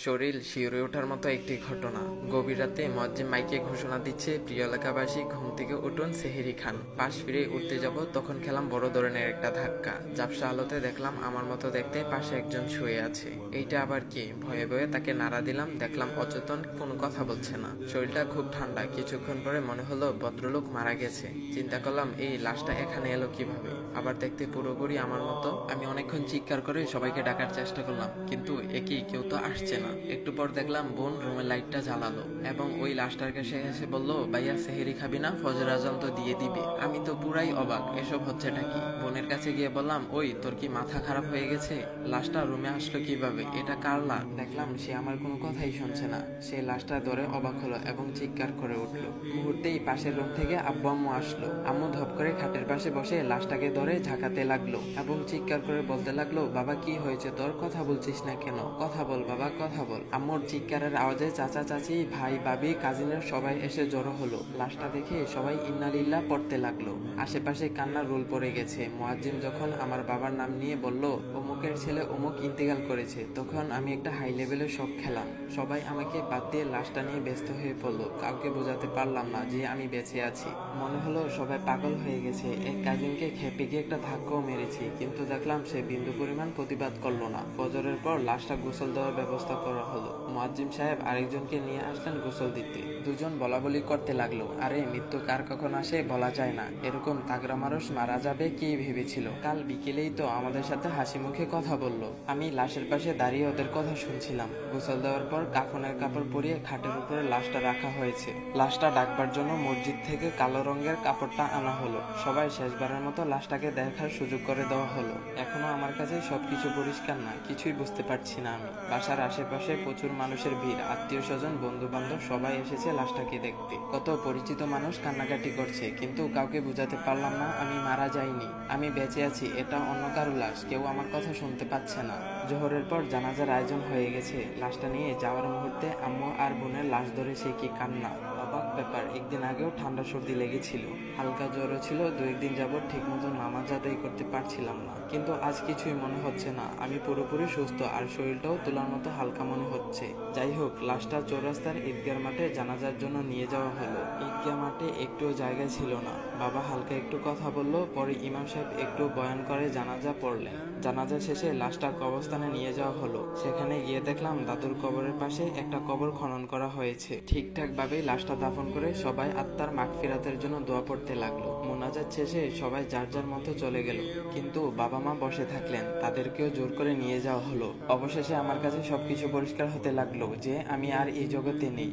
শরীর শিউরে ওঠার মতো একটি ঘটনা। গভীর রাতে মুয়াজ্জিন মাইকে ঘোষণা দিচ্ছে, প্রিয় এলাকাবাসী ঘুম থেকে উঠুন, সেহরি খান। পাশ ফিরে উঠতে যাব, তখন খেলাম বড় ধরনের একটা ধাক্কা। ঝাপসা আলোতে দেখলাম আমার মতো দেখতে পাশে একজন শুয়ে আছে। এইটা আবার কি? ভয়ে ভয়ে তাকে নাড়া দিলাম, দেখলাম অচেতন, কোনো কথা বলছে না। শরীরটা খুব ঠান্ডা। কিছুক্ষণ পরে মনে হলো ভদ্রলোক মারা গেছে। চিন্তা করলাম, এই লাশটা এখানে এলো কিভাবে? আবার দেখতে পুরোপুরি আমার মতো। আমি অনেকক্ষণ চিৎকার করে সবাইকে ডাকার চেষ্টা করলাম, কিন্তু একই কেউ তো আসছে না। একটু পর দেখলাম বোন রুমের লাইটটা জ্বালালো এবং ওই লাশটার কাছে এসে বলল, ভাইয়া সেহেরি খাবি না? ফজর আজান তো দিয়ে দিবে। আমি তো পুরাই অবাক, এসব হচ্ছেটা কি? বোনের কাছে গিয়ে বললাম, ওই তোর কি মাথা খারাপ হয়ে গেছে? লাশটা রুমে আসলো কিভাবে? এটা কার লাশ? দেখলাম সে আমার কোনো কথাই শুনছে না। সে লাশটা ধরে অবাক হলো এবং চিৎকার করে উঠলো। মুহূর্তেই পাশের রুম থেকে আব্বু আম্মু আসলো। আম্মু ধপ করে খাটের পাশে বসে লাশটাকে ধরে ঝাঁকাতে লাগলো এবং চিৎকার করে বলতে লাগলো, বাবা কি হয়েছে তোর? কথা বলছিস না কেন? কথা বল বাবা, কথা বল। আম্মুর চিৎকারের আওয়াজে চাচা চাচি, ভাই ভাবি, কাজিনের সবাই এসে জড়ো হলো। লাশটা দেখে সবাই ইন্নালিল্লাহ পড়তে লাগলো। আশেপাশে কান্নার রোল পড়ে গেছে। মুয়াজ্জিন যখন আমার বাবার নাম নিয়ে বলল, অমুকের ছেলে অমুক ইন্তেকাল করেছে, তখন আমি একটা হাই লেভেলের শক খেলাম। সবাই আমাকে বাদ দিয়ে লাশটা নিয়ে ব্যস্ত হয়ে পড়লো। কাউকে বোঝাতে পারলাম না যে আমি বেঁচে আছি। মনে হলো সবাই পাগল হয়ে গেছে। এক কাজিনকে খেপে গিয়ে একটা ধাক্কাও মেরেছি, কিন্তু দেখলাম সে বিন্দু পরিমাণ প্রতিবাদ করলো না। ফজরের পর লাশটা গোসল দেওয়ার ব্যবস্থা করা হলো। মুয়াজ্জিম সাহেব আরেকজনকে নিয়ে আসলেন গোসল দিতে। দুজন বলাবলি করতে লাগলো, আরে মৃত্যু কার কখন আসে বলা যায় না, এরকম তাগড়া মানুষ মারা যাবে কে ভেবেছিল? কাল বিকেলেই তো আমাদের সাথে হাসি মুখে কথা বললো। আমি লাশের পাশে দাঁড়িয়ে ওদের কথা শুনছিলাম। গোসল দেওয়ার পর কাফনের কাপড় পরিয়ে খাটের উপরে লাশটা রাখা হয়েছে। লাশটা ডাকবার জন্য মসজিদ থেকে কালো রঙের কাপড়টা আনা হলো। সবাই শেষবারের মতো লাশটাকে দেখার সুযোগ করে দেওয়া হলো। এখনো আমার কাছে সবকিছু পরিষ্কার না, কিছুই বুঝতে পারছি না আমি। বাসার আশেপাশে প্রচুর মানুষের ভিড়, আত্মীয় স্বজন, বন্ধু বান্ধব সবাই এসেছে লাশটাকে দেখতে। কত পরিচিত মানুষ কান্নাকাটি করছে, কিন্তু কাউকে বোঝাতে পারলাম না আমি মারা যাইনি, আমি বেঁচে আছি। এটা অন্য কারো লাশ, কেউ আমার কথা শুনতে পাচ্ছে না। জোহরের পর জানাজার আয়োজন হয়ে গেছে। লাশটা নিয়ে যাওয়ার মুহূর্তে আম্মু আর বোনের লাশ ধরে সে কি কান্না! অবাক ব্যাপার, একদিন আগেও ঠান্ডা সর্দি লেগেছিল, হালকা জ্বরও ছিল। 2-1 দিন যাবৎ ঠিক মতো নামাজ আদায় করতে পারছিলাম না, কিন্তু আজ কিছুই মনে হচ্ছে না। আমি পুরোপুরি সুস্থ আর শরীরটাও তোলার মতো হালকা মনে হচ্ছে। যাই হোক, লাশটা চৌরাস্তার ঈদগাহ মাঠে জানাজার জন্য নিয়ে যাওয়া হলো। ঈদগাহ মাঠে একটুও জায়গা ছিল না। বাবা হালকা একটু কথা বলল, পরে ইমাম সাহেব একটু বয়ান করে জানাজা পড়লেন। জানাজা শেষে লাশটা কবরস্থানে নিয়ে যাওয়া হলো। সেখানে গিয়ে দেখলাম দাদুর কবরের পাশে একটা কবর খনন করা হয়েছে। ঠিকঠাক ভাবে লাশটা দাফন করে সবাই আত্মার মাগফিরাতের জন্য দোয়া পড়তে লাগলো। মোনাজাত শেষে সবাই যার যার মতো চলে গেল, কিন্তু বাবা মা বসে থাকলেন, তাদেরকেও জোর করে নিয়ে যাওয়া হলো। অবশেষে আমার কাছে সবকিছু পরিষ্কার হতে লাগলো যে আমি আর এই জগতে নেই।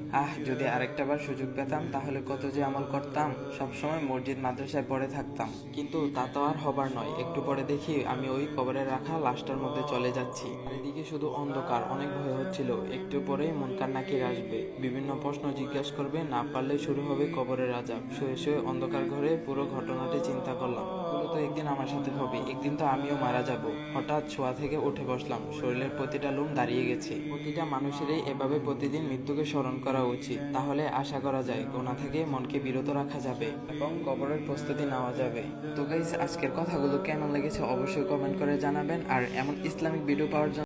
যদি আরেকটা বার সুযোগ পেতাম তাহলে কত যে আমল করতাম। সবসময় মসজিদ মাদ্রাসায় পড়ে থাকতাম, কিন্তু তা তো আর হবার নয়। একটু পরে দেখি আমি ওই কবরে রাখা লাশটার মধ্যে চলে যাচ্ছি। এদিকে শুধু অন্ধকার, অনেক ভয় হচ্ছিল। একটু পরেই মুনকার নাকির আসবে, বিভিন্ন প্রশ্ন জিজ্ঞাসা করবে, না পারলে শুরু হবে কবরের আযাব। শুয়ে শুয়ে অন্ধকার ঘরে পুরো ঘটনাটি চিন্তা করলাম। এগুলো তো একদিন আমার সাথে হবে, একদিন তো আমিও মারা যাব। হঠাৎ শোয়া থেকে উঠে বসলাম, শরীরের প্রতিটা লোম দাঁড়িয়ে গেছে। প্রতিটা মানুষেরই এভাবে প্রতিদিন মৃত্যুকে স্মরণ করা উচিত, তাহলে আশা করা যায় গুনাহ থেকে মনকে বিরত রাখা যাবে এবং কবরের প্রস্তুতি নেওয়া যাবে। তো গাইস, আজকের কথাগুলো কেমন লেগেছে অবশ্যই কমেন্ট করে জানাবেন। আর এমন ইসলামিক ভিডিও পাওয়ার জন্য